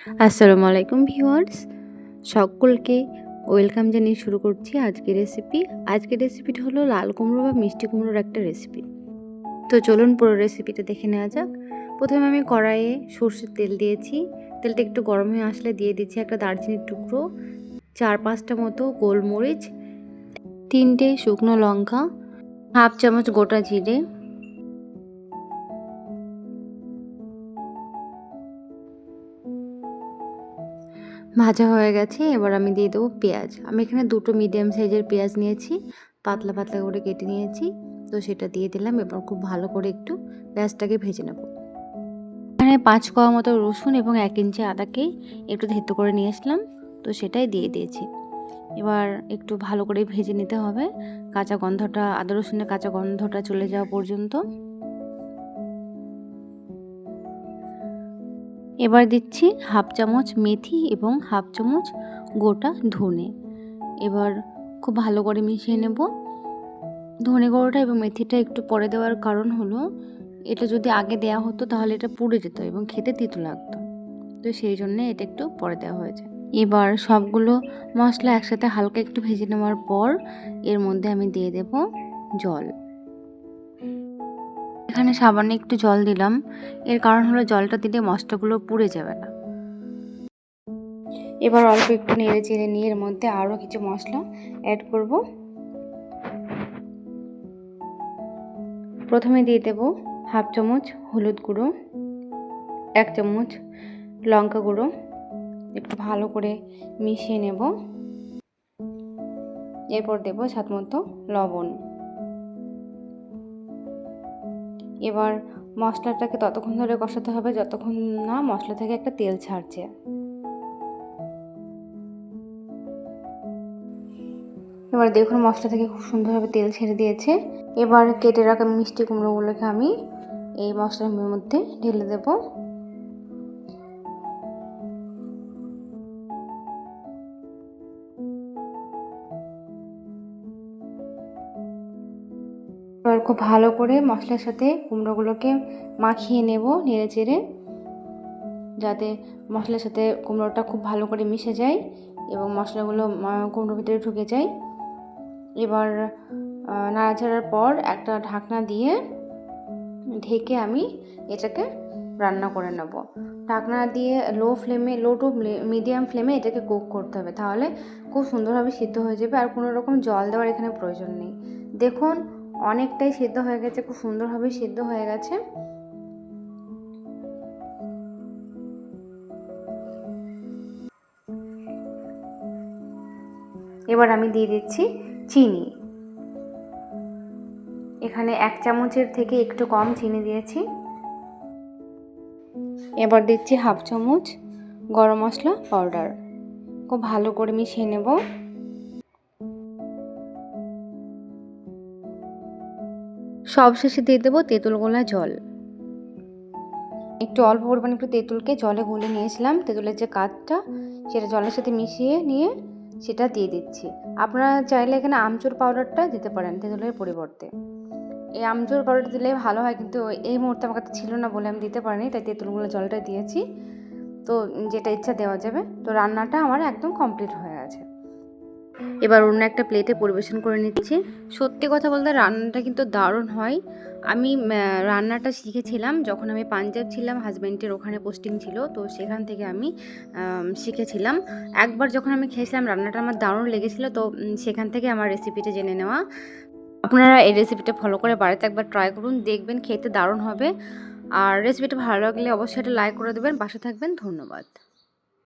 আসসালামু আলাইকুম ভিউয়ার্স, সকলকে ওয়েলকাম জানিয়ে শুরু করছি আজকের রেসিপি। আজকের রেসিপিটা হলো লাল কুমড়ো বা মিষ্টি কুমড়োর একটা রেসিপি। তো চলুন পুরো রেসিপিটা দেখে নেওয়া যাক। প্রথমে আমি কড়াইয়ে সর্ষের তেল দিয়েছি। তেলটা একটু গরম হয়ে আসলে দিয়ে দিচ্ছি একটা দারচিনির টুকরো, 4-5টা মতো গোলমরিচ, 3টে শুকনো লঙ্কা, হাফ চামচ গোটা জিরে, ভাজা হয়ে গেছে। এবার আমি দিয়ে দেবো পেঁয়াজ। আমি এখানে 2টো মিডিয়াম সাইজের পেঁয়াজ নিয়েছি, পাতলা পাতলা করে কেটে নিয়েছি। তো সেটা দিয়ে দিলাম। এবার খুব ভালো করে একটু পেঁয়াজটাকে ভেজে নেব। এখানে 5 কোয়া মতো রসুন এবং 1 ইঞ্চি আদাকে একটু থেতো করে নিয়ে আসলাম, তো সেটাই দিয়ে দিয়েছি। এবার একটু ভালো করে ভেজে নিতে হবে, কাঁচা গন্ধটা, আদা রসুনের কাঁচা গন্ধটা চলে যাওয়া পর্যন্ত। এবার দিচ্ছি হাফ চামচ মেথি এবং হাফ চামচ গোটা ধনে। এবার খুব ভালো করে মিশিয়ে নেব। ধনে গুঁড়োটা এবং মেথিটা একটু পরে দেওয়ার কারণ হলো, এটা যদি আগে দেওয়া হতো তাহলে এটা পুড়ে যেত এবং খেতে তিতো লাগতো। তো সেই জন্যে এটা একটু পরে দেওয়া হয়েছে। এবার সবগুলো মশলা একসাথে হালকা একটু ভেজে নেওয়ার পর এর মধ্যে আমি দিয়ে দেব জল। এখানে সামান্য একটু জল দিলাম, এর কারণ হলো জলটা দিলে মশলাগুলো পুড়ে যাবে না। এবার অল্প একটু নেড়ে চেড়ে নিয়ে এর মধ্যে আরও কিছু মশলা অ্যাড করব। প্রথমে দিয়ে দেব হাফ চামচ হলুদ গুঁড়ো, 1 চামচ লঙ্কা গুঁড়ো, একটু ভালো করে মিশিয়ে নেব। এরপর দেব স্বাদ মতো লবণ। এবার মশলাটাকে ততক্ষণ ধরে কষাতে হবে যতক্ষণ না মশলা থেকে একটা তেল ছাড়ছে। এবার দেখুন মশলা থেকে খুব সুন্দরভাবে তেল ছেড়ে দিয়েছে। এবার কেটে রাখা মিষ্টি কুমড়োগুলোকে আমি এই মশলার মধ্যে ঢেলে দেব। এবার খুব ভালো করে মশলার সাথে কুমড়োগুলোকে মাখিয়ে নেব নেড়ে চেড়ে, যাতে মশলার সাথে কুমড়োটা খুব ভালো করে মিশে যায় এবং মশলাগুলো কুমড়োর ভিতরে ঢুকে যায়। এবার নাড়াচাড়ার পর একটা ঢাকনা দিয়ে ঢেকে আমি এটাকে রান্না করে নেব। ঢাকনা দিয়ে লো টু মিডিয়াম ফ্লেমে এটাকে কুক করতে হবে, তাহলে খুব সুন্দরভাবে সিদ্ধ হয়ে যাবে আর কোনো রকম জল দেওয়ার এখানে প্রয়োজন নেই। দেখুন অনেকটাই সিদ্ধ হয়ে গেছে, খুব সুন্দরভাবে সিদ্ধ হয়ে গেছে। এবার আমি দিয়ে দিচ্ছি চিনি। এখানে 1 চামচের থেকে একটু কম চিনি দিয়েছি। এবার দিচ্ছি হাফ চামচ গরম মশলা পাউডার। খুব ভালো করে মিশিয়ে নেব। সবশেষে দিয়ে দেবো তেঁতুল গোলা জল। একটু অল্প পরিমাণে একটু তেঁতুলকে জলে গুলে নিয়েছিলাম, তেঁতুলের যে কাঠটা সেটা জলের সাথে মিশিয়ে নিয়ে সেটা দিয়ে দিচ্ছি। আপনারা চাইলে এখানে আমচুর পাউডারটা দিতে পারেন তেঁতুলের পরিবর্তে। এই আমচুর পাউডারটা দিলে ভালো হয়, কিন্তু এই মুহূর্তে আমার কাছে ছিল না বলে আমি দিতে পারিনি, তাই তেঁতুলগুলো জলটা দিয়েছি। তো যেটা ইচ্ছা দেওয়া যাবে। তো রান্নাটা আমার একদম কমপ্লিট হয়ে গেছে। এবার অন্য একটা প্লেটে পরিবেশন করে নিচ্ছি। সত্যি কথা বলতে রান্নাটা কিন্তু দারুণ হয়। আমি রান্নাটা শিখেছিলাম যখন আমি পাঞ্জাব ছিলাম, হাজব্যান্ডের ওখানে পোস্টিং ছিল, তো সেখান থেকে আমি শিখেছিলাম। একবার যখন আমি খেয়েছিলাম রান্নাটা আমার দারুণ লেগেছিল, তো সেখান থেকে আমার রেসিপিটা জেনে নেওয়া। আপনারা এই রেসিপিটা ফলো করে বাড়িতে একবার ট্রাই করুন, দেখবেন খেতে দারুণ হবে। আর রেসিপিটা ভালো লাগলে অবশ্যই একটা লাইক করে দেবেন, পাশে থাকবেন। ধন্যবাদ।